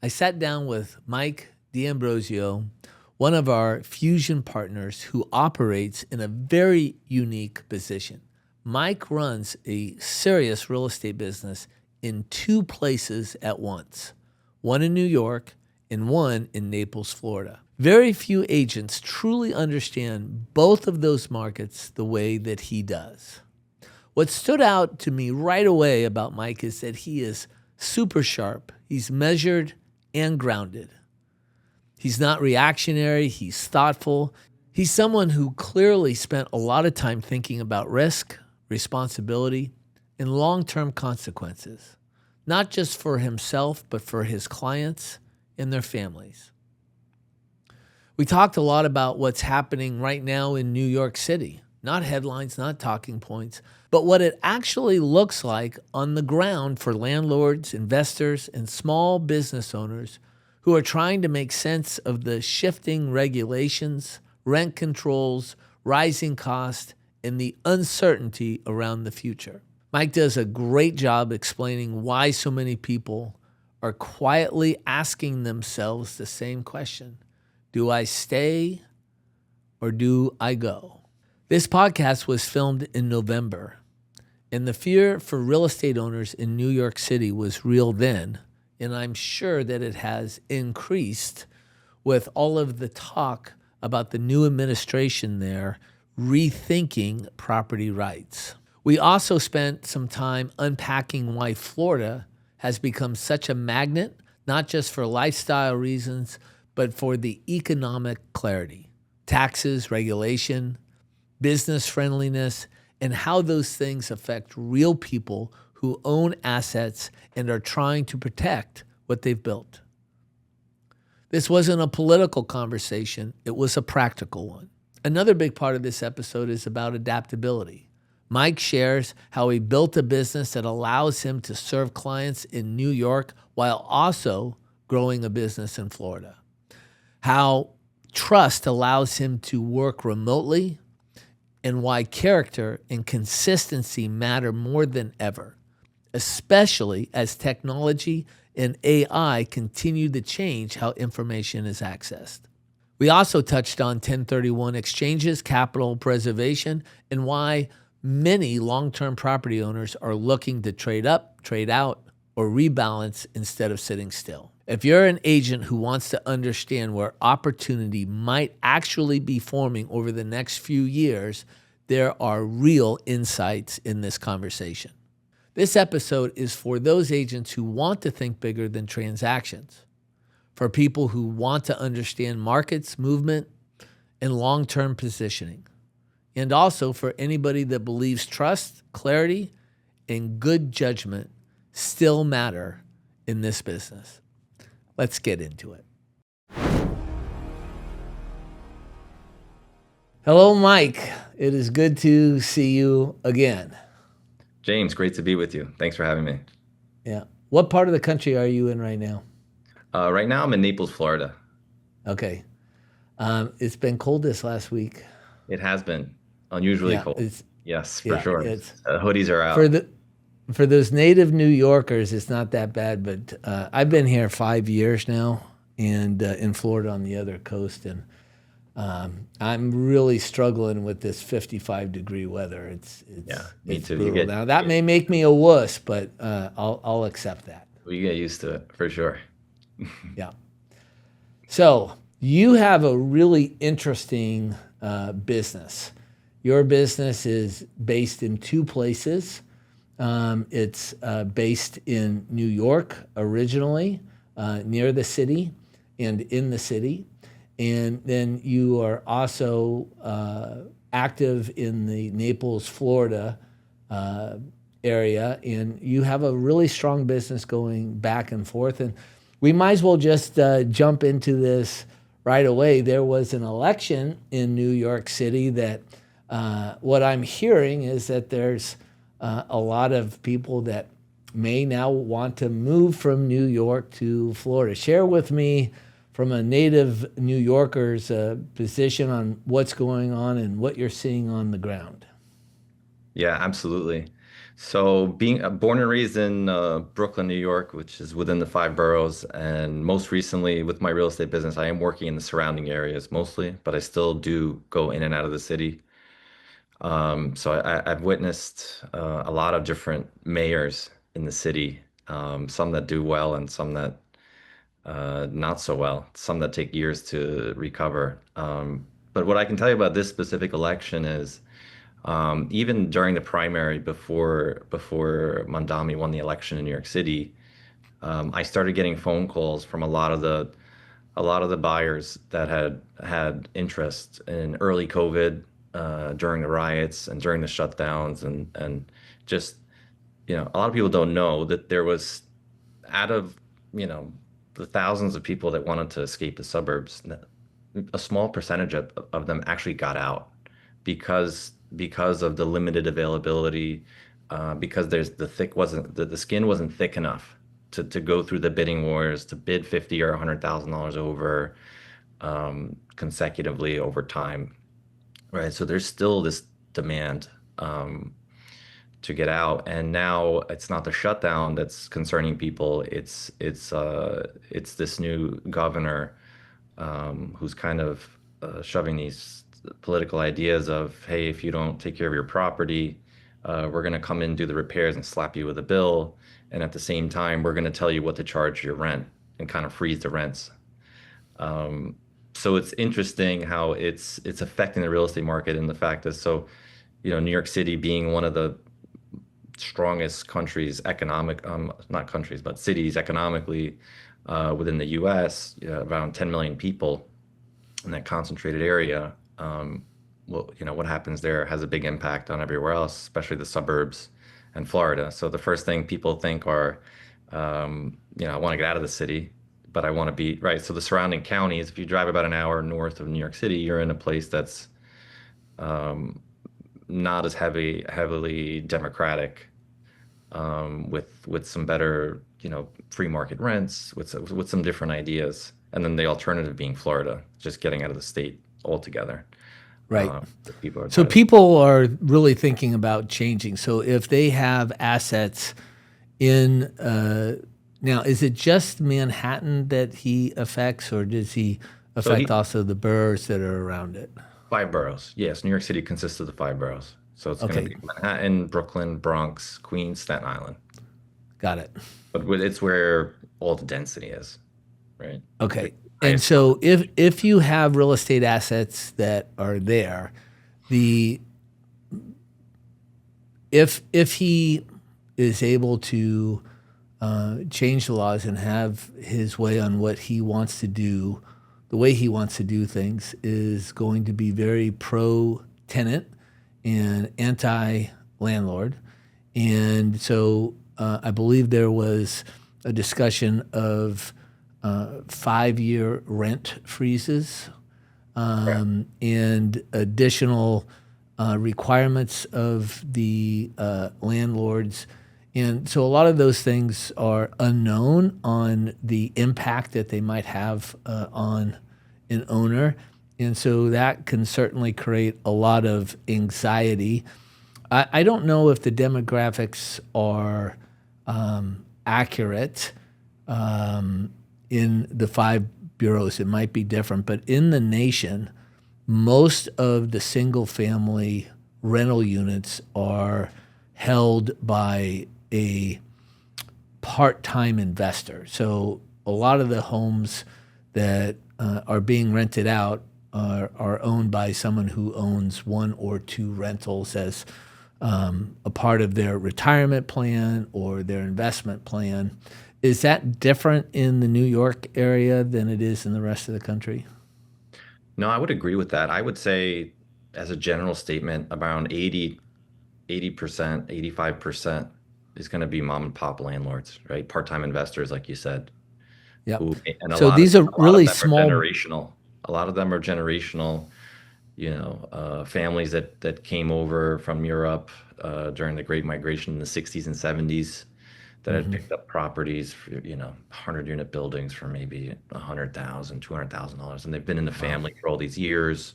I sat down with Mike D'Ambrosio, one of our fusion partners who operates in a very unique position. Mike runs a serious real estate business in two places at once, one in New York and one in Naples, Florida. Very few agents truly understand both of those markets the way that he does. What stood out to me right away about Mike is that he is super sharp. He's measured and grounded. He's not reactionary. He's thoughtful. He's someone who clearly spent a lot of time thinking about risk, responsibility, and long-term consequences, not just for himself, but for his clients and their families. We talked a lot about what's happening right now in New York City, not headlines, not talking points, but what it actually looks like on the ground for landlords, investors, and small business owners who are trying to make sense of the shifting regulations, rent controls, rising costs, and the uncertainty around the future. Mike does a great job explaining why so many people are quietly asking themselves the same question: do I stay or do I go? This podcast was filmed in November, and the fear for real estate owners in New York City was real then, and I'm sure that it has increased with all of the talk about the new administration there rethinking property rights. We also spent some time unpacking why Florida has become such a magnet, not just for lifestyle reasons, but for the economic clarity, taxes, regulation, business friendliness, and how those things affect real people who own assets and are trying to protect what they've built. This wasn't a political conversation, it was a practical one. Another big part of this episode is about adaptability. Mike shares how he built a business that allows him to serve clients in New York while also growing a business in Florida. How trust allows him to work remotely, and why character and consistency matter more than ever, especially as technology and AI continue to change how information is accessed. We also touched on 1031 exchanges, capital preservation, and why many long-term property owners are looking to trade up, trade out, or rebalance instead of sitting still. If you're an agent who wants to understand where opportunity might actually be forming over the next few years, there are real insights in this conversation. This episode is for those agents who want to think bigger than transactions, for people who want to understand markets, movement, and long-term positioning, and also for anybody that believes trust, clarity, and good judgment still matter in this business. Let's get into it. Hello, Mike. It is good to see you again. James, great to be with you. Thanks for having me. Yeah. What part of the country are you in right now? Right now, I'm in Naples, Florida. Okay. It's been cold this last week. It has been unusually Yeah, cold. Yes, for yeah, sure. it's Hoodies are for out. the for those native New Yorkers, it's not that bad. But I've been here 5 years now, and in Florida on the other coast, and I'm really struggling with this 55-degree weather. Yeah, me It's too. brutal. Now that may make me a wuss, but I'll accept that. You get used to it for sure. Yeah. So you have a really interesting business. Your business is based in two places. It's based in New York originally, near the city and in the city. And then you are also active in the Naples, Florida area, and you have a really strong business going back and forth. And we might as well just jump into this right away. There was an election in New York City that what I'm hearing is that there's a lot of people that may now want to move from New York to Florida. Share with me from a native New Yorker's position on what's going on and what you're seeing on the ground. Yeah, absolutely. So, being born and raised in Brooklyn, New York, which is within the five boroughs, and most recently with my real estate business, I am working in the surrounding areas mostly, but I still do go in and out of the city. I've witnessed a lot of different mayors in the city, some that do well and some that not so well, some that take years to recover. But what I can tell you about this specific election is even during the primary before Mondami won the election in New York City, I started getting phone calls from a lot of the buyers that had interest in early COVID, during the riots and during the shutdowns, and just, a lot of people don't know that there was, out of, you know the thousands of people that wanted to escape the suburbs, a small percentage of them actually got out because of the limited availability, because the skin wasn't thick enough to go through the bidding wars, to bid 50 or $100,000 over, consecutively over time, right? So there's still this demand, to get out, and now it's not the shutdown that's concerning people. It's this new governor, who's kind of shoving these political ideas of, hey, if you don't take care of your property, we're going to come in, do the repairs, and slap you with a bill. And at the same time, we're going to tell you what to charge your rent and kind of freeze the rents. So it's interesting how it's affecting the real estate market, and the fact is, so, New York City being one of the strongest countries not countries, but cities economically, within the US, around 10 million people in that concentrated area. Well, what happens there has a big impact on everywhere else, especially the suburbs and Florida. So the first thing people think are, I want to get out of the city, but I want to be right. So the surrounding counties, if you drive about an hour north of New York City, you're in a place that's not as heavily democratic, with some better, free market rents, with some different ideas, and then the alternative being Florida, just getting out of the state altogether. Right. That people are So deciding. people are really thinking about changing. So if they have assets in now, is it just Manhattan that he affects, or does he So affect he also the boroughs that are around it? Five boroughs. Yes, New York City consists of the five boroughs. So it's going to Okay, be Manhattan, Brooklyn, Bronx, Queens, Staten Island. got it. But it's where all the density is, right? The Okay. And highest. so if you have real estate assets that are there, the if he is able to change the laws and have his way on what he wants to do, the way he wants to do things is going to be very pro tenant and anti landlord. And so I believe there was a discussion of 5-year rent freezes, Correct. and additional requirements of the landlords. And so a lot of those things are unknown on the impact that they might have on an owner. And so that can certainly create a lot of anxiety. I don't know if the demographics are accurate in the five bureaus. It might be different, but in the nation, most of the single family rental units are held by a part-time investor. So a lot of the homes that are being rented out are owned by someone who owns one or two rentals as a part of their retirement plan or their investment plan. Is that different in the New York area than it is in the rest of the country? No, I would agree with that. I would say, as a general statement, around 80%, 85% is going to be mom and pop landlords, right? Part-time investors, like you said, Yep. and a So lot of these are a lot of really them are small. generational. A lot of them are generational, families that came over from Europe, during the Great Migration in the 60s and 70s, that had picked up properties for, 100-unit buildings for maybe $100,000, $200,000, and they've been in the Wow. family for all these years.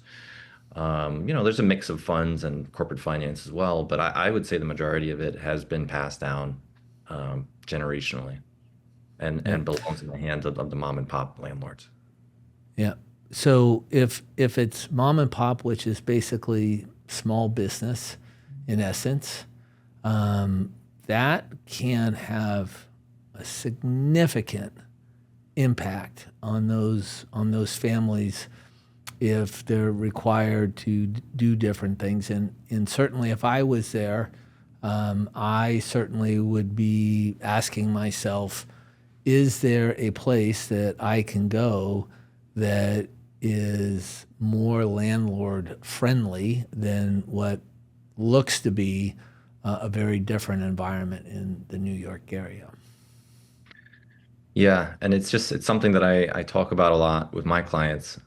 There's a mix of funds and corporate finance as well, but I would say the majority of it has been passed down generationally Yeah. and belongs in the hands of the mom and pop landlords. Yeah. So if it's mom and pop, which is basically small business in essence, that can have a significant impact on those families if they're required to do different things. And certainly, if I was there, I certainly would be asking myself, is there a place that I can go that is more landlord friendly than what looks to be a very different environment in the New York area? Yeah, and it's something that I talk about a lot with my clients.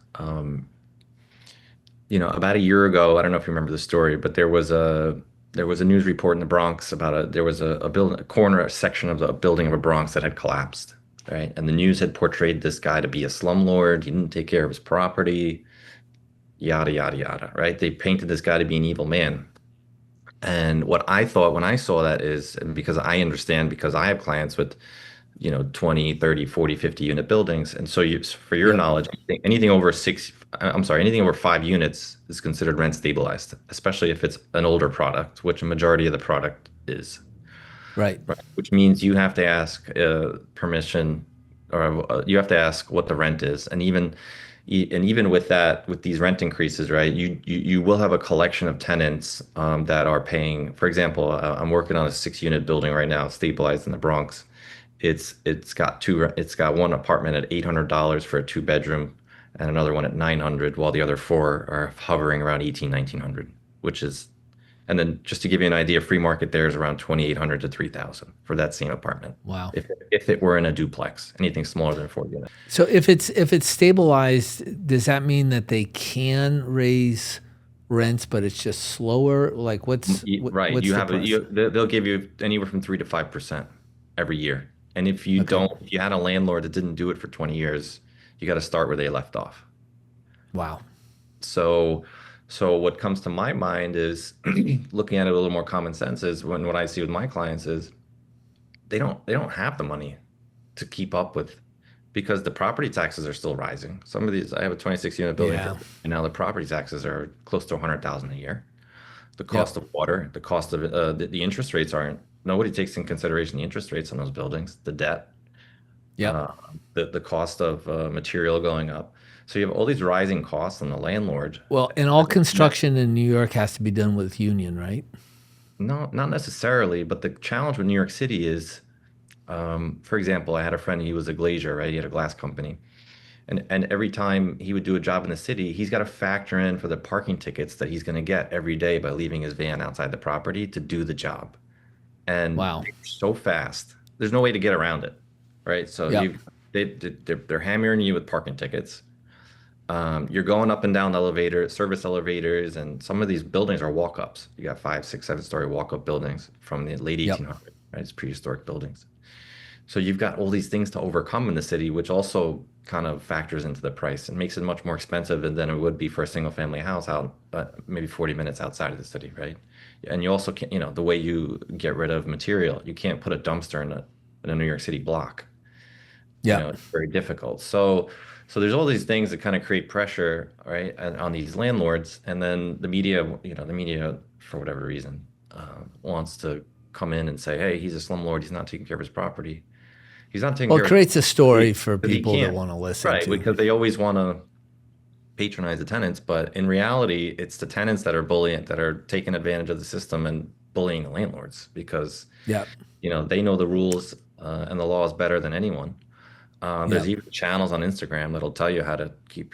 About a year ago, I don't know if you remember the story, but there was a news report in the Bronx about there was a building, a corner, a section of the building of a Bronx that had collapsed, right? And the news had portrayed this guy to be a slumlord. He didn't take care of his property, yada yada yada, right? They painted this guy to be an evil man. And what I thought when I saw that is, and because I understand, because I have clients with 20, 30, 40, 50 unit buildings. And so for your Yep. knowledge, anything over I'm sorry, anything over 5 units is considered rent stabilized, especially if it's an older product, which a majority of the product is. Right. Right. Which means you have to ask permission, or you have to ask what the rent is. And even with that, with these rent increases, right, you will have a collection of tenants that are paying. For example, I'm working on a 6 unit building right now, stabilized in the Bronx. It's got one apartment at $800 for a two-bedroom and another one at 900, while the other four are hovering around 1900, which is, and then just to give you an idea, free market there is around 2800 to 3000 for that same apartment. Wow. If it were in a duplex, anything smaller than 4 units. So if it's stabilized, does that mean that they can raise rents, but it's just slower? Like Right. what's You the have a, process? you, they'll give you anywhere from 3 to 5% every year. And if you Okay. don't, if you had a landlord that didn't do it for 20 years, you got to start where they left off. Wow. So, so what comes to my mind is looking at it a little more common sense is when what I see with my clients is they don't have the money to keep up with because the property taxes are still rising. Some of these, I have a 26 unit building for, Yeah. and now the property taxes are close to 100,000 a year. The Yep. cost of water, the cost of the interest rates aren't, nobody takes in consideration the interest rates on those buildings, the debt, Yep. uh, the cost of material going up. So you have all these rising costs on the landlord. Well, and all Yeah. construction in New York has to be done with union, right? No, not necessarily, but the challenge with New York City is, for example, I had a friend, he was a glazier, right? He had a glass company. And every time he would do a job in the city, he's got to factor in for the parking tickets that he's going to get every day by leaving his van outside the property to do the job. And Wow. they're so fast, there's no way to get around it, right? So Yep. they're hammering you with parking tickets. You're going up and down the elevator, service elevators, and some of these buildings are walk-ups. You got 5, 6, 7 story walk-up buildings from the late Yep. 1800s, right? It's prehistoric buildings. So you've got all these things to overcome in the city, which also kind of factors into the price and makes it much more expensive than it would be for a single family house out, maybe 40 minutes outside of the city, right? And you also can't, the way you get rid of material, you can't put a dumpster in a New York City block. Yep. It's very difficult. So there's all these things that kind of create pressure, right, on these landlords, and then the media, for whatever reason, wants to come in and say, hey, he's a slumlord, he's not taking care of his property. He's not taking Well, it care of his creates a story property for because he people to can't. want to listen Right, to. because they always want to patronize the tenants, but in reality, it's the tenants that are bullying, that are taking advantage of the system and bullying the landlords because, Yep. they know the rules and the laws better than anyone. There's Yep. even channels on Instagram that'll tell you how to keep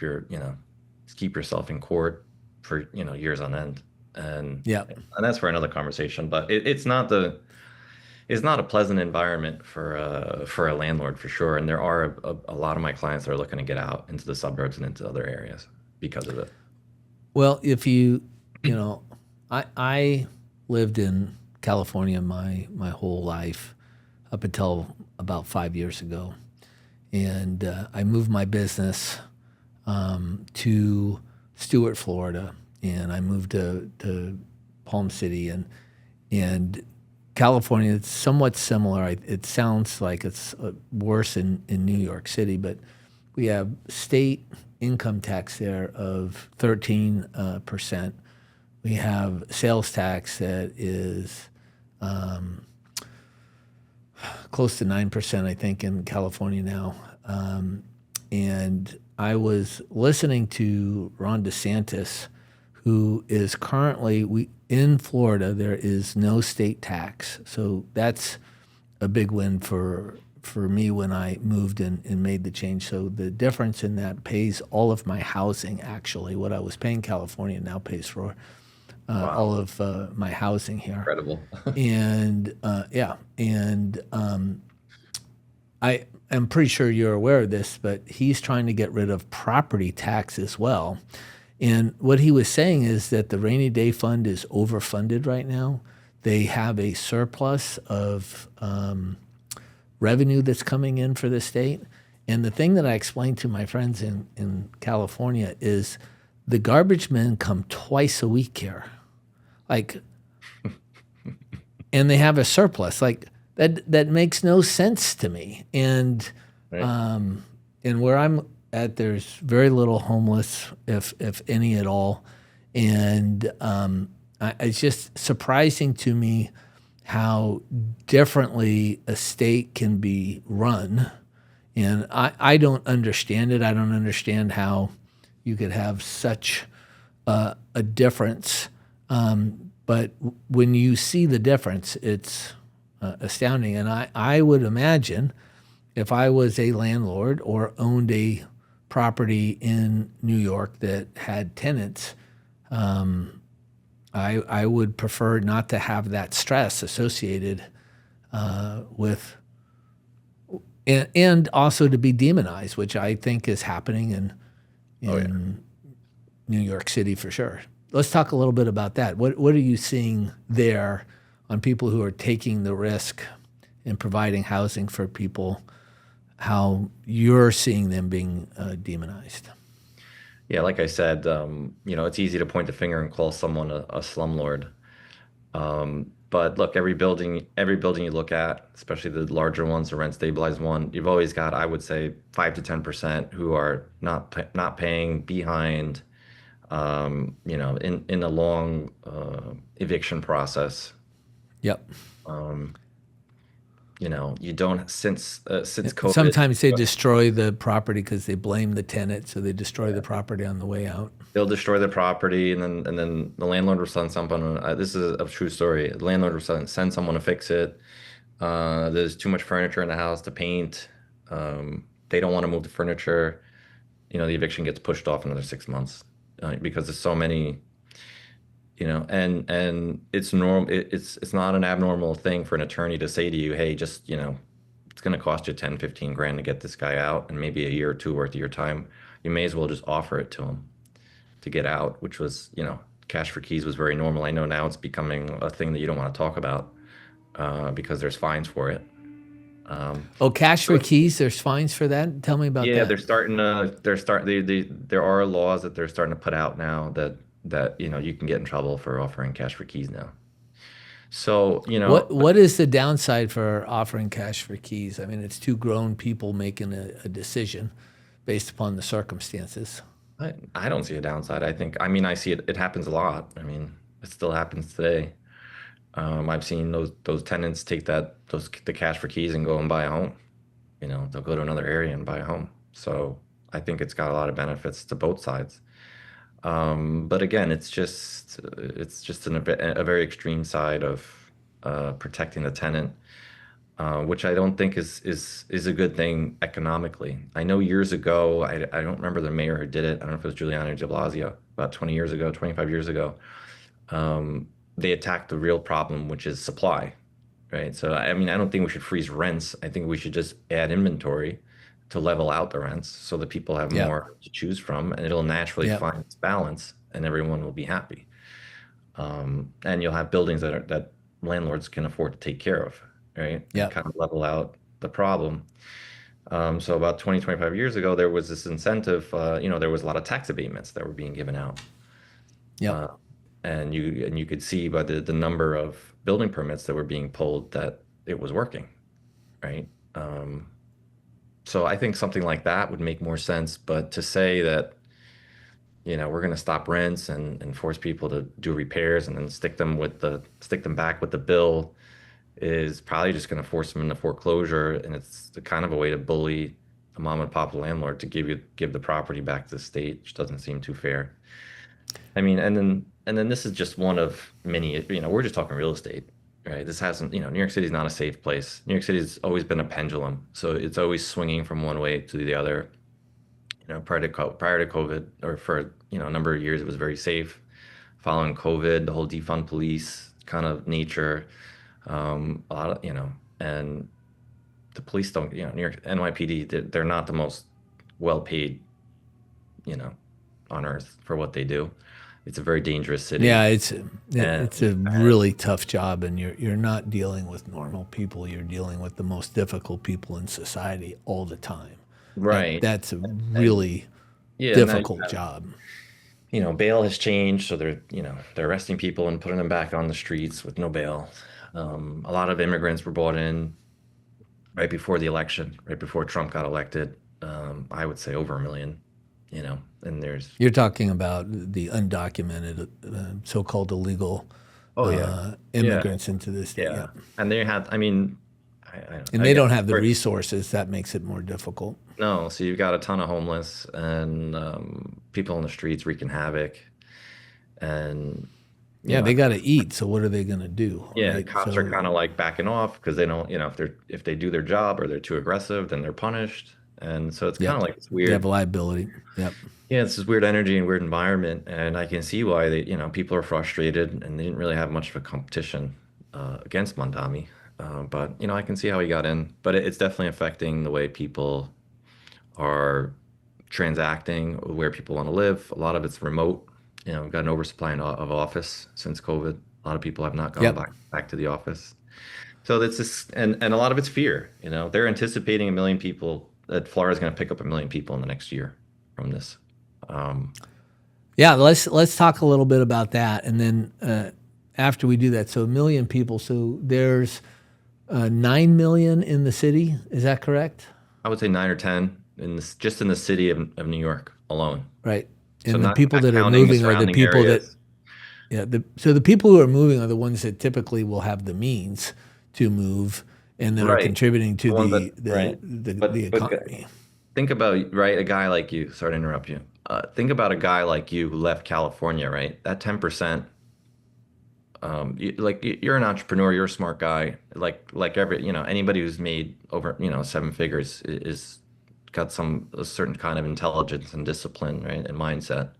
yourself in court for, years on end. And Yep. and that's for another conversation, but it's not a pleasant environment for a landlord for sure. And there are a lot of my clients that are looking to get out into the suburbs and into other areas because of it. Well, if you know, I lived in California my whole life up until about 5 years ago, and I moved my business to Stewart, Florida, and I moved to Palm City, and California. It's somewhat similar. It sounds like it's worse in New York City, but we have state income tax there of 13%. We have sales tax that is close to 9%, I think, in California now. And I was listening to Ron DeSantis, who is currently in Florida. There is no state tax, so that's a big win for me when I moved and made the change. So the difference in that pays all of my housing. Actually, what I was paying California now pays for Wow, all of my housing here. incredible. And yeah, and I am pretty sure you're aware of this, but he's trying to get rid of property tax as well. And what he was saying is that the rainy day fund is overfunded right now. They have a surplus of revenue that's coming in for the state. And the thing that I explained to my friends in California is the garbage men come twice a week here. Like, and they have a surplus. Like that makes no sense to me. Right. And where I'm at, there's very little homeless, if any at all. And it's just surprising to me how differently a state can be run. And I don't understand it. I don't understand how you could have such a difference. But when you see the difference, it's astounding. And I would imagine if I was a landlord or owned a property in New York that had tenants, I would prefer not to have that stress associated with, and also to be demonized, which I think is happening Oh yeah. in New York City for sure. Let's talk a little bit about that. What are you seeing there on people who are taking the risk and providing housing for people? How you're seeing them being demonized? Yeah, like I said, it's easy to point the finger and call someone a slumlord. But look, every building you look at, especially the larger ones, the rent stabilized one, you've always got, I would say, 5 to 10% who are not paying behind, in a long eviction process. Yep. Um, you don't since COVID. Sometimes they destroy the property because they blame the tenant, so they destroy the property on the way out. They'll destroy the property, and then the landlord will send someone. This is a true story. The landlord will send someone to fix it. There's too much furniture in the house to paint. They don't want to move the furniture. The eviction gets pushed off another 6 months because there's so many. And it's norm. It's not an abnormal thing for an attorney to say to you, "Hey, just it's going to cost you 10, 15 grand to get this guy out, and maybe a year or two worth of your time. You may as well just offer it to him to get out," which was, cash for keys was very normal. I know now it's becoming a thing that you don't want to talk about because there's fines for it. Um, Oh, cash for so keys. There's fines for that. Tell me about yeah, that. there are laws that they're starting to put out now that you can get in trouble for offering cash for keys now. So, What is the downside for offering cash for keys? I mean, it's two grown people making a decision based upon the circumstances. I don't see a downside. I mean, I see it. It happens a lot. I mean, it still happens today. I've seen those tenants take the cash for keys and go and buy a home. They'll go to another area and buy a home. So I think it's got a lot of benefits to both sides. But again, it's just a very extreme side of protecting the tenant, which I don't think is a good thing economically. I know years ago, I don't remember the mayor who did it. I don't know if it was Giuliani or de Blasio, about 20 years ago, 25 years ago. They attacked the real problem, which is supply, right? So, I mean, I don't think we should freeze rents. I think we should just add inventory to level out the rents so that people have Yeah. more to choose from, and it'll naturally Yep. find its balance, and everyone will be happy. And you'll have buildings that landlords can afford to take care of, right? And Yep. kind of level out the problem. So about 20, 25 years ago, there was this incentive, there was a lot of tax abatements that were being given out. Yep. And you could see by the number of building permits that were being pulled that it was working, right? So I think something like that would make more sense. But to say that, we're going to stop rents and force people to do repairs and then stick them back with the bill is probably just going to force them into foreclosure. And it's the kind of a way to bully a mom and pop landlord to give the property back to the state, which doesn't seem too fair. I mean, and then this is just one of many, we're just talking real estate, right? This hasn't, New York City is not a safe place. New York City's always been a pendulum, so it's always swinging from one way to the other. Prior to COVID, or for, a number of years, it was very safe. Following COVID, the whole defund police kind of nature, a lot of, and the police don't, New York NYPD, they're not the most well paid, you know, on earth for what they do. It's a very dangerous city. Yeah, And it's a really tough job, and you're not dealing with normal people. You're dealing with the most difficult people in society all the time. right. That's a And really yeah, now difficult job. bail has changed, so they're arresting people and putting them back on the streets with no bail. A lot of immigrants were brought in right before the election, right before Trump got elected. I would say over a million, and there's You're talking about the undocumented, so-called illegal oh yeah, yeah, immigrants into the state. yeah. Yep. And they had, I mean, And they again, don't have the resources. That makes it more difficult. no, so you've got a ton of homeless and people on the streets wreaking havoc, and you Yeah, know, they got to eat. So what are they going to do, yeah, right? cops are So kind of like backing off because they don't, if they do their job or they're too aggressive, then they're punished, and so it's kind yep, of like this they have weird, liability. Yep. yeah, it's this weird energy and weird environment, and I can see why people are frustrated and they didn't really have much of a competition against Mondami, but I can see how he got in, but it's definitely affecting the way people are transacting, where people want to live. A lot of it's remote. We've got an oversupply of office since COVID. A lot of people have not gone Yep. back to the office. So that's just, and a lot of it's fear. They're anticipating a million people, that Florida's going to pick up a million people in the next year from this. Um, Yeah. Let's talk a little bit about that, and then after we do that, so a million people. So there's 9 million in the city. Is that correct? I would say 9 or 10 just in the city of New York alone. Right. So And the not people not that are counting the moving are the surrounding people that, areas. yeah. So the people who are moving are the ones that typically will have the means to move and that are Right. contributing to The ones that, the right. the, the But economy. think about, right, a guy like you. Sorry to interrupt you. Think about a guy like you who left California, right? That 10%, you're an entrepreneur, you're a smart guy. Like anybody who's made over, 7 figures is got a certain kind of intelligence and discipline, right, and mindset.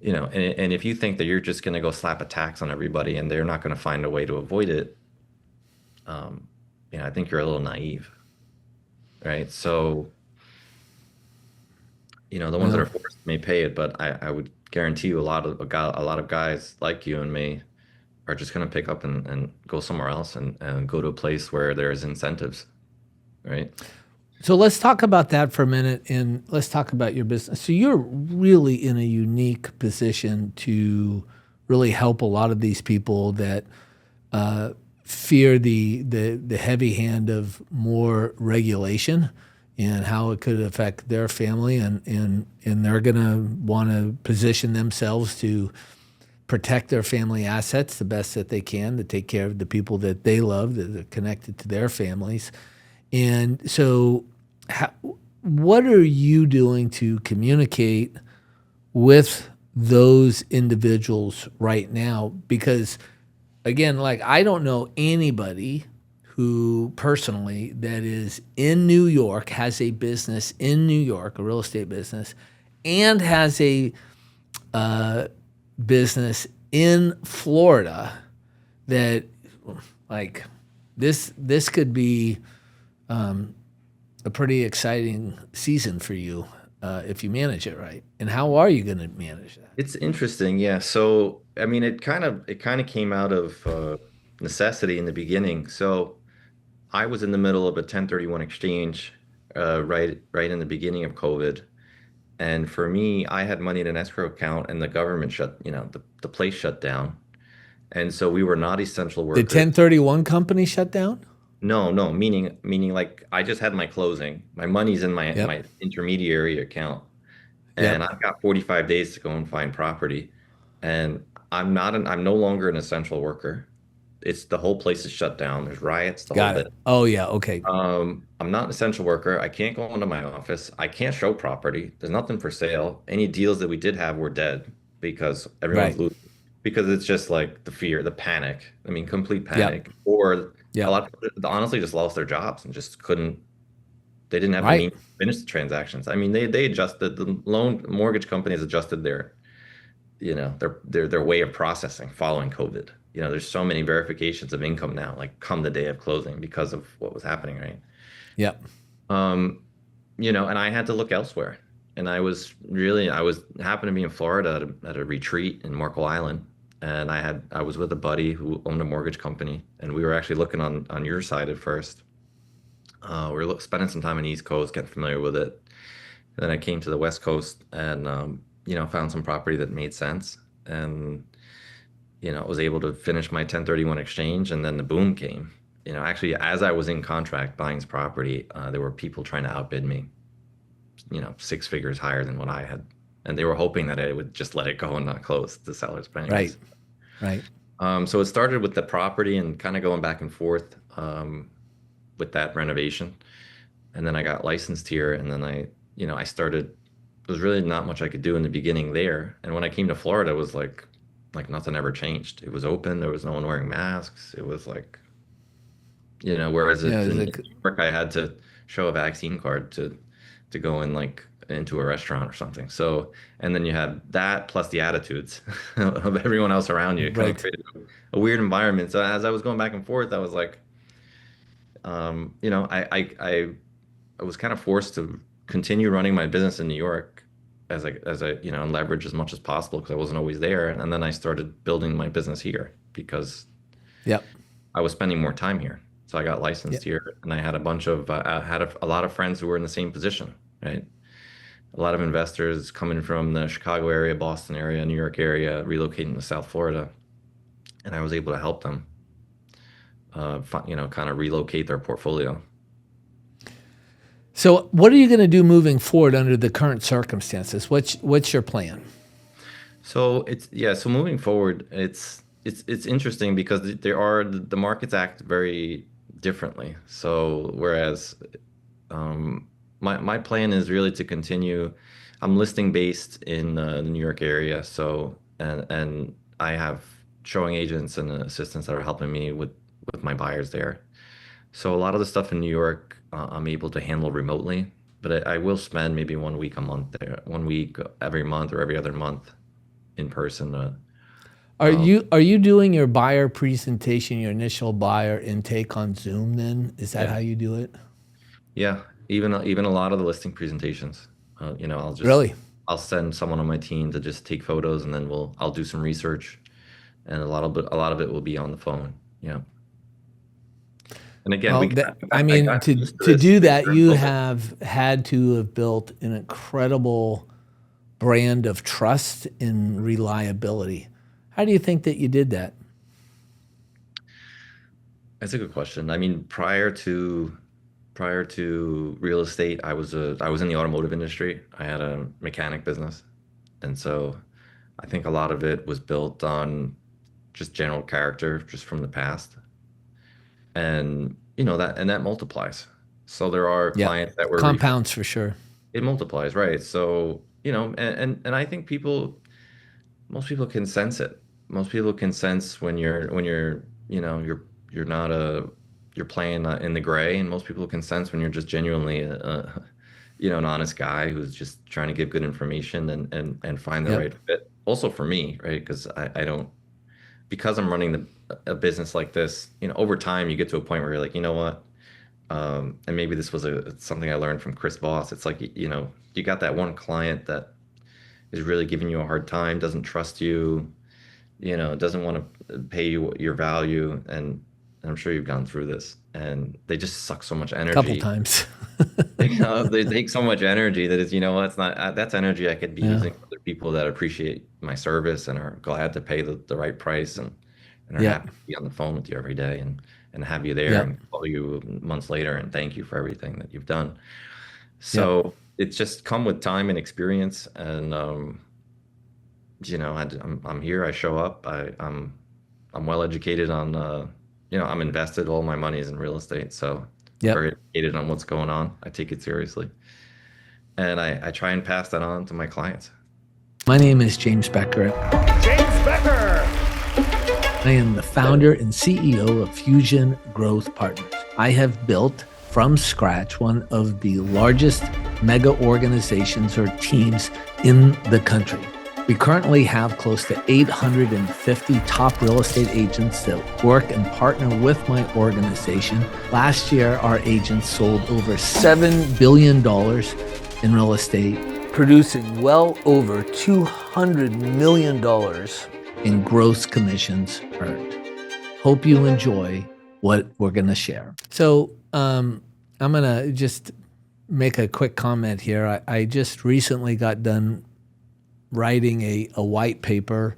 And if you think that you're just going to go slap a tax on everybody and they're not going to find a way to avoid it, um, I think you're a little naive, right? So, the ones that are Well, forced may pay it, but I would guarantee you a lot of guys like you and me are just going to pick up and go somewhere else and go to a place where there's incentives, right? so let's talk about that for a minute, and let's talk about your business. So you're really in a unique position to really help a lot of these people that fear the heavy hand of more regulation and how it could affect their family, and they're going to want to position themselves to protect their family assets the best that they can, to take care of the people that they love, that are connected to their families. And so how, what are you doing to communicate with those individuals right now? Because again, like I don't know anybody who personally that is in New York, has a business in New York, a real estate business, and has a business in Florida that like this could be a pretty exciting season for you if you manage it right. And how are you going to manage that? It's interesting, yeah. So, I mean, it kind of came out of necessity in the beginning. So, I was in the middle of a 1031 exchange right in the beginning of COVID, And for me, I had money in an escrow account and the government shut, the place shut down. And so we were not essential The workers. 1031 company shut down? No, no, meaning like I just had my closing. My money's in Yep. my intermediary account, and Yep. I've got 45 days to go and find property. And I'm no longer an essential worker. It's the whole place is shut down. There's riots, the whole Got it. bit. Oh yeah, okay. I'm not an essential worker. I can't go into my office. I can't show property. There's nothing for sale. Any deals that we did have were dead because everyone's Right. losing. Because it's just like the fear, the panic. I mean, complete Yep. panic. Or a Yep. lot of people honestly just lost their jobs and just couldn't. They didn't have the Right. means to finish the transactions. I mean, they adjusted the loan mortgage companies adjusted their way of processing following COVID. There's so many verifications of income now, like come the day of closing because of what was happening, right? Yep. Um, and I had to look elsewhere. And I was happened to be in Florida at a retreat in Marco Island. And I was with a buddy who owned a mortgage company. And we were actually looking on your side at first. We were spending some time on the East Coast, getting familiar with it. And then I came to the West Coast and, found some property that made sense. And, was able to finish my 1031 exchange. And then the boom came. Actually, as I was in contract buying this property, there were people trying to outbid me, six figures higher than what I had. And they were hoping that I would just let it go and not close the sellers. But Right. anyways, Right. so it started with the property and kind of going back and forth with that renovation. And then I got licensed here, and then I started. There was really not much I could do in the beginning there. And when I came to Florida, it was like nothing ever changed. It was open. There was no one wearing masks. It was like, whereas Yeah, in it's New like York, I had to show a vaccine card to go in like into a restaurant or something. So, and then you had that plus the attitudes of everyone else around you. It kind of right. created a weird environment. So as I was going back and forth, I was like, I was kind of forced to continue running my business in New York and leverage as much as possible because I wasn't always there. And then I started building my business here because Yep. I was spending more time here. So I got Yep. licensed here, and I had a bunch of I had a lot of friends who were in the same position, right? A lot of investors coming from the Chicago area, Boston area, New York area, relocating to South Florida, and I was able to help them, kind of relocate their portfolio. So, what are you going to do moving forward under the current circumstances? What's your plan? So it's yeah. So moving forward, it's interesting because the markets act very differently. So whereas my plan is really to continue. I'm listing based in the New York area, so and I have showing agents and assistants that are helping me with my buyers there. So a lot of the stuff in New York, I'm able to handle remotely, but I will spend maybe 1 week a month there, 1 week every month or every other month in person. Um, Are you doing your buyer presentation, your initial buyer intake on Zoom? Then is that yeah, how you do it? yeah. Even a lot of the listing presentations, Really? I'll send someone on my team to just take photos, and then I'll do some research, and a lot of it will be on the phone. Yeah. And again, Well, that, I got used to to this do that, during you COVID. have had to have built an incredible brand of trust and reliability. How do you think that you did that? That's a good question. I mean, prior to real estate, I was in the automotive industry. I had a mechanic business, and so I think a lot of it was built on just general character, just from the past, and that multiplies. So there are Yep, clients that were refer compounds for sure. it multiplies, right? So and I think most people can sense it. Most people can sense when you're not you're playing in the gray, and most people can sense when you're just genuinely an honest guy who's just trying to give good information and find the Yep, right fit. Also for me, right? Because I don't because I'm running a business like this, over time you get to a point where you're like, you know what? And maybe this was something I learned from Chris Voss. It's like, you got that one client that is really giving you a hard time, doesn't trust you, doesn't want to pay you your value. And I'm sure you've gone through this. and they just suck so much Couple energy. times. They take so much energy that it's, what, it's not, that's energy I could be Yeah. using for other people that appreciate my service and are glad to pay the right price, and are Yep. happy to be on the phone with you every day, and have you there Yep. and call you months later and thank you for everything that you've done. Yep. So it's just come with time and experience. And, I'm here, I show up, I'm well educated on, I'm invested, all my money is in real estate. So I'm Yep. very educated on what's going on. I take it seriously. And I try and pass that on to my clients. My name is James Becker. James Becker. I am the founder and CEO of Fusion Growth Partners. I have built from scratch one of the largest mega organizations or teams in the country. We currently have close to 850 top real estate agents that work and partner with my organization. Last year, our agents sold over $7 billion in real estate, producing well over $200 million in gross commissions earned. Hope you enjoy what we're going to share. So I'm going to just make a quick comment here. I just recently got done writing a white paper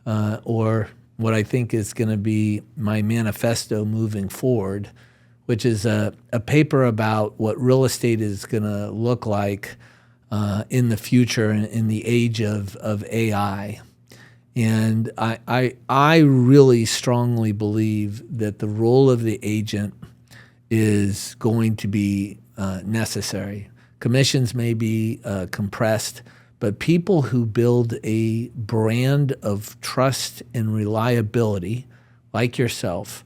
or what I think is going to be my manifesto moving forward, which is a paper about what real estate is going to look like in the future in the age of AI. And I really strongly believe that the role of the agent is going to be necessary. Commissions may be compressed, but people who build a brand of trust and reliability, like yourself,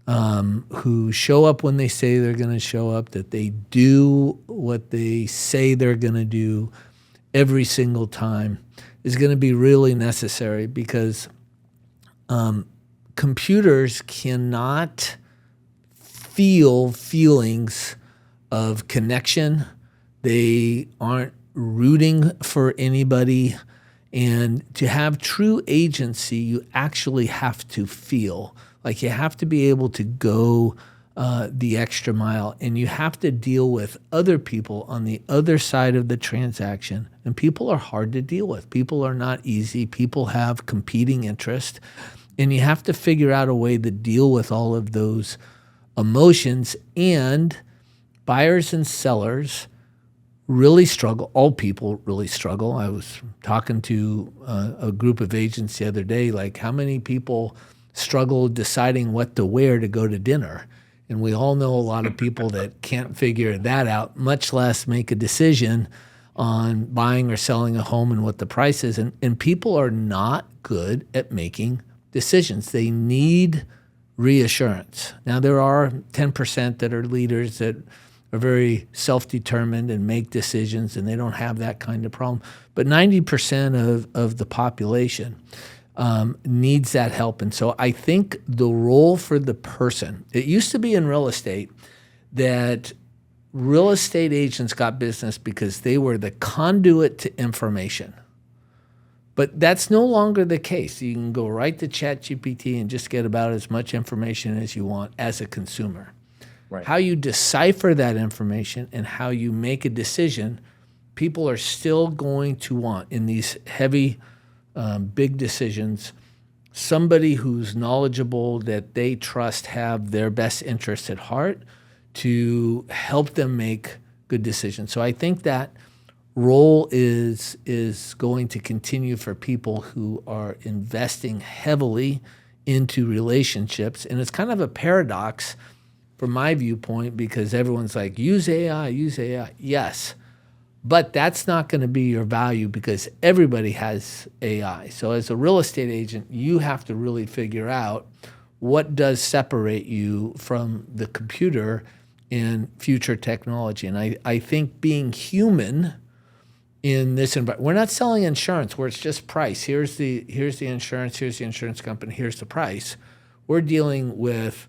who show up when they say they're going to show up, that they do what they say they're going to do every single time, is going to be really necessary, because computers cannot feel feelings of connection. They aren't rooting for anybody. And to have true agency, you actually have to feel. Like, you have to be able to go the extra mile, and you have to deal with other people on the other side of the transaction. And people are hard to deal with. People are not easy. People have competing interests, and you have to figure out a way to deal with all of those emotions. And buyers and sellers really struggle. All people really struggle. I was talking to a group of agents the other day, like, how many people struggle deciding what to wear to go to dinner? And we all know a lot of people that can't figure that out, much less make a decision on buying or selling a home and what the price is. And people are not good at making decisions. They need reassurance. Now, there are 10% that are leaders that are very self-determined and make decisions, and they don't have that kind of problem. But 90% of the population needs that help. And so I think the role for the person, it used to be in real estate that real estate agents got business because they were the conduit to information. But that's no longer the case. You can go right to ChatGPT and just get about as much information as you want as a consumer. Right. How you decipher that information and how you make a decision, people are still going to want, in these heavy, big decisions, somebody who's knowledgeable, that they trust, have their best interests at heart, to help them make good decisions. So I think that role is going to continue for people who are investing heavily into relationships. And it's kind of a paradox from my viewpoint, because everyone's like, use AI, use AI. Yes, but that's not going to be your value, because everybody has AI. So as a real estate agent, you have to really figure out what does separate you from the computer in future technology. And I think being human in this environment, we're not selling insurance where it's just price. Here's the insurance, here's the insurance company, here's the price. We're dealing with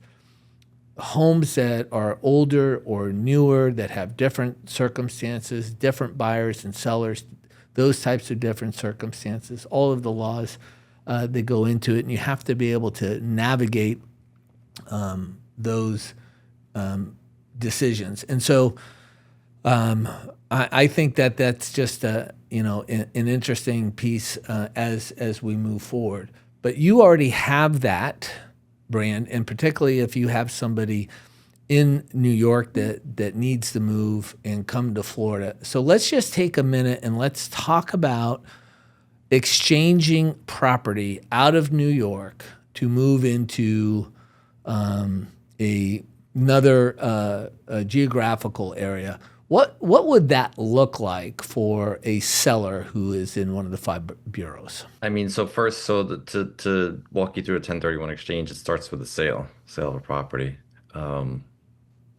homes that are older or newer, that have different circumstances, different buyers and sellers, those types of different circumstances, all of the laws that go into it. And you have to be able to navigate those decisions. And so I think that that's just an interesting piece as we move forward. But you already have that brand, and particularly if you have somebody in New York that needs to move and come to Florida. So let's just take a minute and let's talk about exchanging property out of New York to move into another geographical area. What would that look like for a seller who is in one of the five bureaus? I mean, so first, to walk you through a 1031 exchange, it starts with a sale of a property, um,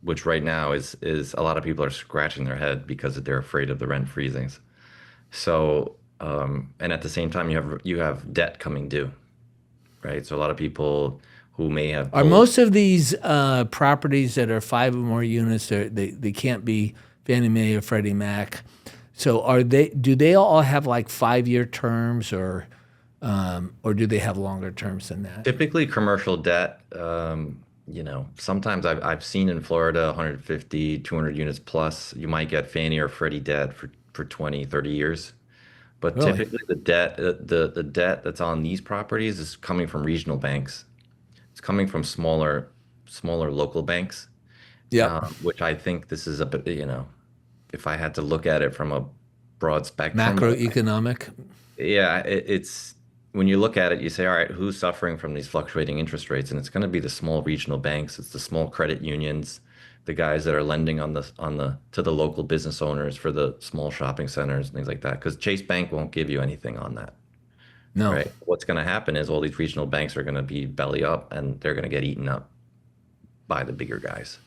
which right now is a lot of people are scratching their head because they're afraid of the rent freezings. So, and at the same time, you have debt coming due, right? So a lot of people who may have Are pulled. most of these properties that are five or more units, they can't be Fannie Mae or Freddie Mac? So do they all have like 5-year terms or do they have longer terms than that? Typically commercial debt, sometimes I've seen in Florida 150, 200 units plus, you might get Fannie or Freddie debt for 20, 30 years. But Really? typically the debt that's on these properties is coming from regional banks. It's coming from smaller local banks, Yep. which I think this is a bit, if I had to look at it from a broad spectrum, Macroeconomic. yeah, it's when you look at it, you say, all right, who's suffering from these fluctuating interest rates? And it's going to be the small regional banks, it's the small credit unions, the guys that are lending on the to the local business owners for the small shopping centers and things like that. Because Chase Bank won't give you anything on that, No. right? What's going to happen is all these regional banks are going to be belly up and they're going to get eaten up by the bigger guys,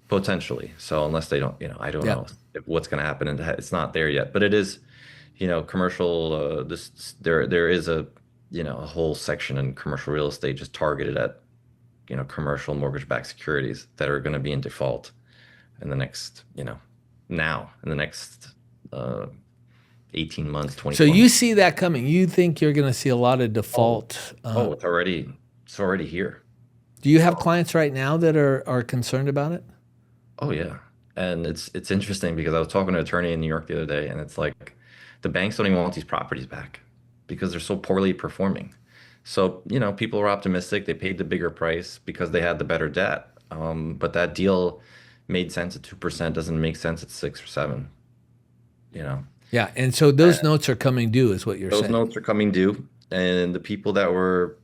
potentially. So unless they don't, I don't know Yep. what's going to happen, and it's not there yet. But it is, commercial. There is a whole section in commercial real estate just targeted at commercial mortgage-backed securities that are going to be in default in the next now in the next 18 months, So 24 you months. see that coming. You think you're going to see a lot of Oh, default. oh, it's already here. Do you have clients right now that are concerned about it? Oh yeah. And it's interesting because I was talking to an attorney in New York the other day, and it's like the banks don't even want these properties back because they're so poorly performing. So, people are optimistic. They paid the bigger price because they had the better debt. But that deal made sense at 2%, doesn't make sense at 6 or 7, you know. Yeah, and so those notes are coming due, is what you're Those saying. notes are coming due, and the people that were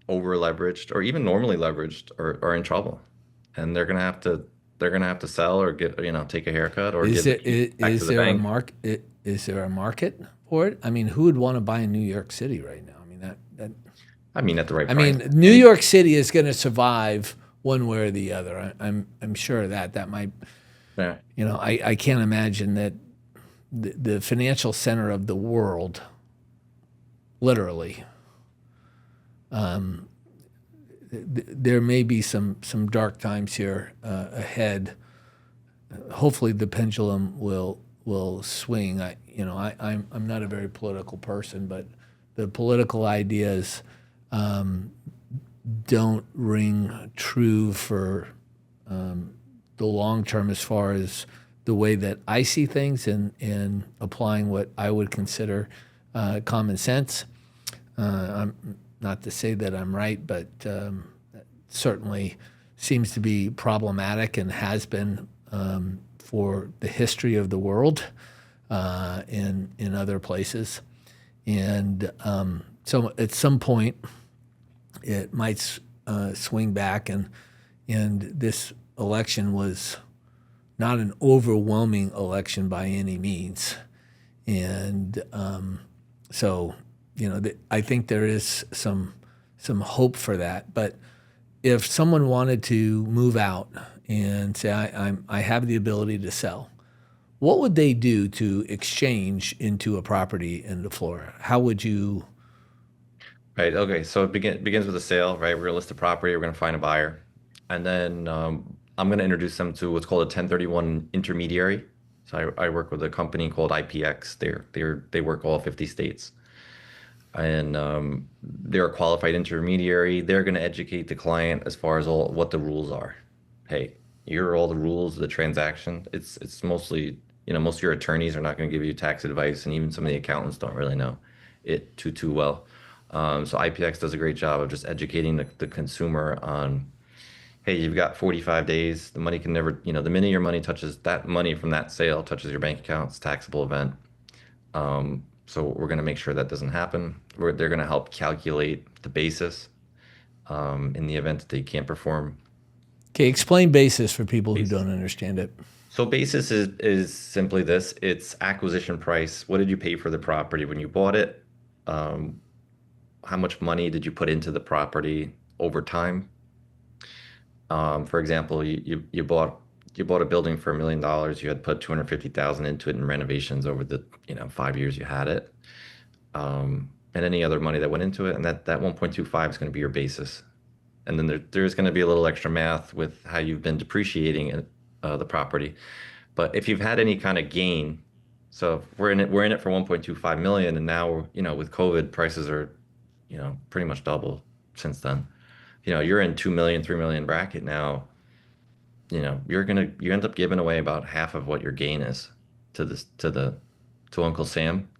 over leveraged or even normally leveraged are in trouble. And they're gonna have to sell or take a haircut or Is give the there keys back to the bank. is there a market for it? I mean, who would want to buy in New York City right now? I mean that I mean, at the right I price. mean, New York City is going to survive one way or the other. I'm sure of that might, Yeah. I can't imagine that the financial center of the world, literally, there may be some dark times here ahead. Hopefully, the pendulum will swing. I'm not a very political person, but the political ideas don't ring true for the long term as far as the way that I see things and applying what I would consider common sense. I'm not to say that I'm right, but certainly seems to be problematic and has been for the history of the world in other places. And so at some point, it might swing back, and this election was not an overwhelming election by any means, and so I think there is some hope for that. But if someone wanted to move out and say I have the ability to sell, what would they do to exchange into a property in Florida? How would you? Right. Okay. So it begins with a sale, right? We're gonna list the property. We're gonna find a buyer, and then I'm gonna introduce them to what's called a 1031 intermediary. So I work with a company called IPX. They work all 50 states, and they're a qualified intermediary. They're gonna educate the client as far as all what the rules are. Hey, Here are all the rules of the transaction. It's mostly, most of your attorneys are not going to give you tax advice, and even some of the accountants don't really know it too well. So IPX does a great job of just educating the consumer on, hey, you've got 45 days. The money can never, the minute your money touches that money from that sale touches your bank account, it's a taxable event. So we're going to make sure that doesn't happen. They're going to help calculate the basis in the event that they can't perform. Okay, explain basis for people who don't understand it. So basis is simply this. It's acquisition price. What did you pay for the property when you bought it? Um, how much money did you put into the property over time? For example, you bought a building for $1 million. You had put 250,000 into it in renovations over the 5 years you had it, and any other money that went into it, and that 1.25 is going to be your basis. And then there's going to be a little extra math with how you've been depreciating it, the property. But if you've had any kind of gain, so if we're in it for 1.25 million, and now with COVID prices are pretty much double since then. You're in 2 million, 3 million bracket now. You end up giving away about half of what your gain is to Uncle Sam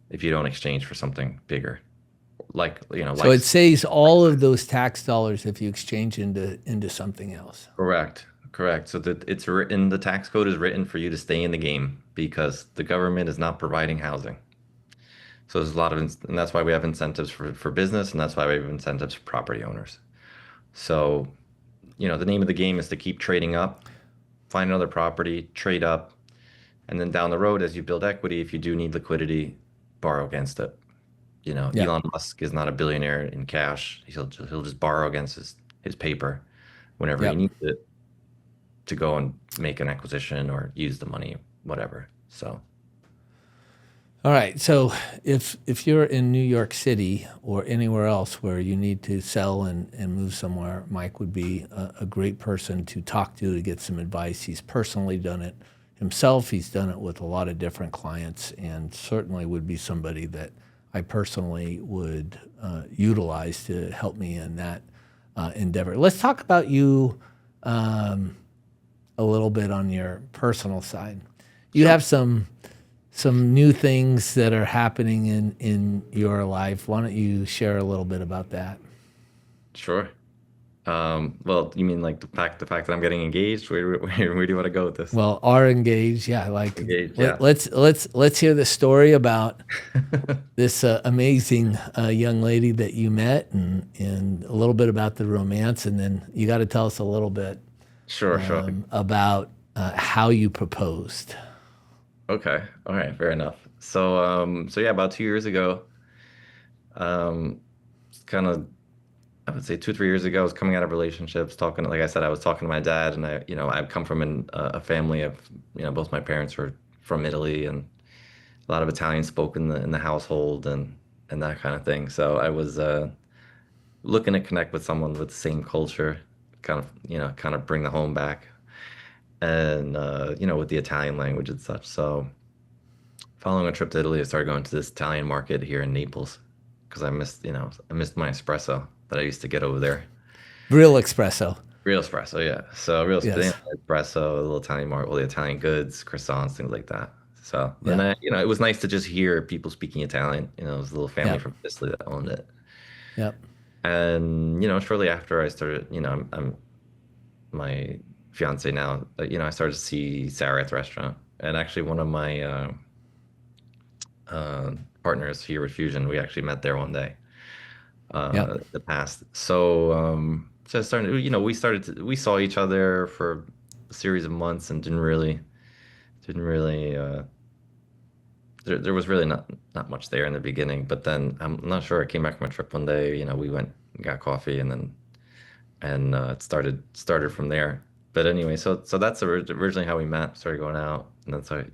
if you don't exchange for something bigger. So it saves all of those tax dollars if you exchange into something else. Correct. So the tax code is written for you to stay in the game because the government is not providing housing. So there's a lot of, and that's why we have incentives for business, and that's why we have incentives for property owners. So, the name of the game is to keep trading up, find another property, trade up, and then down the road, as you build equity, if you do need liquidity, borrow against it. Yeah. Elon Musk is not a billionaire in cash. He'll just borrow against his paper whenever he Yep. needs it to go and make an acquisition or use the money, whatever. So, All right. So if you're in New York City or anywhere else where you need to sell and move somewhere, Mike would be a great person to talk to get some advice. He's personally done it himself. He's done it with a lot of different clients, and certainly would be somebody that I personally would utilize to help me in that endeavor. Let's talk about you a little bit on your personal side. You have some new things that are happening in your life. Why don't you share a little bit about that? sure. Well, you mean like the fact that I'm getting engaged? Where do you want to go with this? Well, are engaged, yeah. Like Engaged, yeah. let's hear the story about this amazing young lady that you met, and a little bit about the romance, and then you got to tell us a little bit Sure. about how you proposed. Okay. All right. Fair enough. So yeah, about 2 years ago, kind of, I would say 2, 3 years ago, I was coming out of relationships, talking, like I said, I was talking to my dad, and I've come from a family of, both my parents were from Italy, and a lot of Italian spoke in the household, and that kind of thing. So I was looking to connect with someone with the same culture, kind of bring the home back, and with the Italian language and such. So following a trip to Italy, I started going to this Italian market here in Naples because I missed my espresso that I used to get over there. Real espresso. Real espresso, yeah. So real Yes. espresso, a little Italian market, all the Italian goods, croissants, things like that. So then Yeah. it was nice to just hear people speaking Italian. It was a little family Yeah. from Italy that owned it. Yep. And shortly after I started, I'm my fiance now. I started to see Sarah at the restaurant, and actually one of my partners here with Fusion, we actually met there one day. Yep. The past. So I started, we saw each other for a series of months and didn't really, there was really not much there in the beginning. But then I'm not sure. I came back from a trip one day. We went and got coffee, and it started from there. But anyway, so that's originally how we met. Started going out, and then started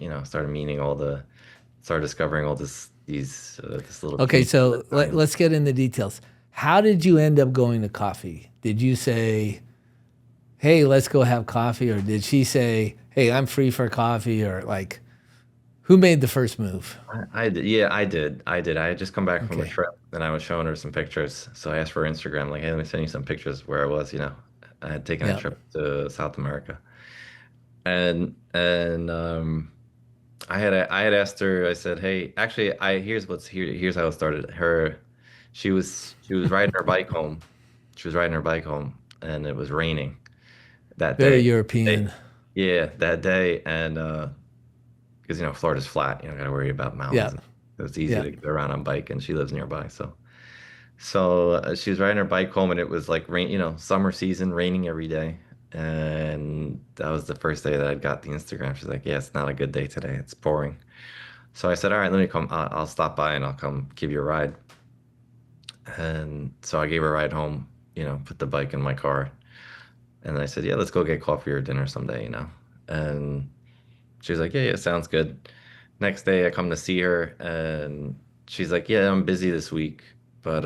discovering all this little Okay, community so of Italians. let's get into details. How did you end up going to coffee? Did you say, "Hey, let's go have coffee," or did she say, "Hey, I'm free for coffee," or like, who made the first move? I did. Yeah, I did. I had just come back from a Okay. trip, and I was showing her some pictures. So I asked for her Instagram, like, hey, let me send you some pictures where I was. I had taken a Yeah. trip to South America. And I had asked her. I said, "Hey, actually, I here's how it started. She was riding her bike home. She was riding her bike home, and it was raining that Very day. European. Yeah, that day, and because Florida's flat, you don't got to worry about Yeah. mountains. It's easy Yeah. to get around on bike, and she lives nearby. So she was riding her bike home, and it was like rain, summer season, raining every day. And that was the first day that I got the Instagram. She's like, "Yeah, it's not a good day today. It's pouring." So I said, "All right, let me come. I'll stop by and I'll come give you a ride." And so I gave her a ride home. Put the bike in my car, and I said, "Yeah, let's go get coffee or dinner someday." And she was like, "Yeah, yeah, sounds good." Next day, I come to see her, and she's like, "Yeah, I'm busy this week, but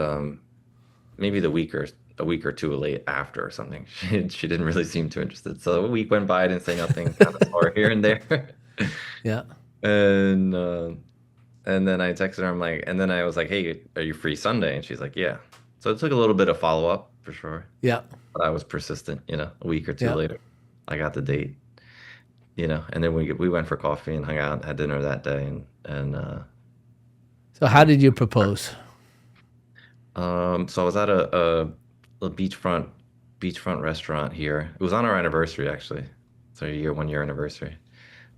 maybe a week or two late after or something." She didn't really seem too interested. So a week went by, I didn't say nothing, kind of saw her here and there. Yeah. And and then I texted her, and then I was like, "Hey, are you free Sunday?" And she's like, "Yeah." So it took a little bit of follow up for sure, Yeah. but I was persistent, a week or two Yeah. later, I got the date, and then we went for coffee and hung out and had dinner that day, and So how did you propose? so I was at a beachfront restaurant here. It was on our anniversary actually. So 1 year anniversary.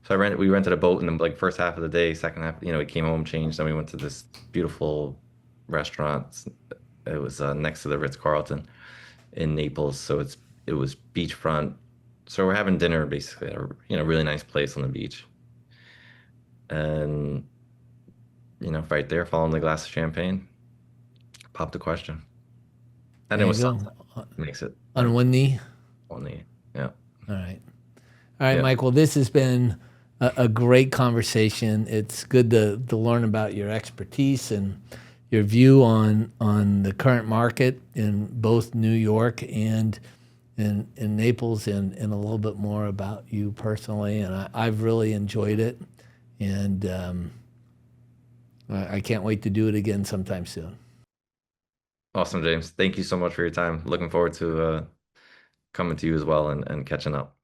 So we rented a boat in the like first half of the day, second half, we came home, changed, then we went to this beautiful restaurant. It was next to the Ritz-Carlton in Naples, so it was beachfront. So we're having dinner basically at a really nice place on the beach. And right there, following the glass of champagne, popped a question. And it There you was go. sunset. Makes it On one knee. only, yeah. All right. All right, Yeah. Michael, this has been a great conversation. It's good to learn about your expertise and your view on the current market in both New York and in Naples, and a little bit more about you personally. And I've really enjoyed it. And I can't wait to do it again sometime soon. Awesome, James. Thank you so much for your time. Looking forward to coming to you as well and catching up.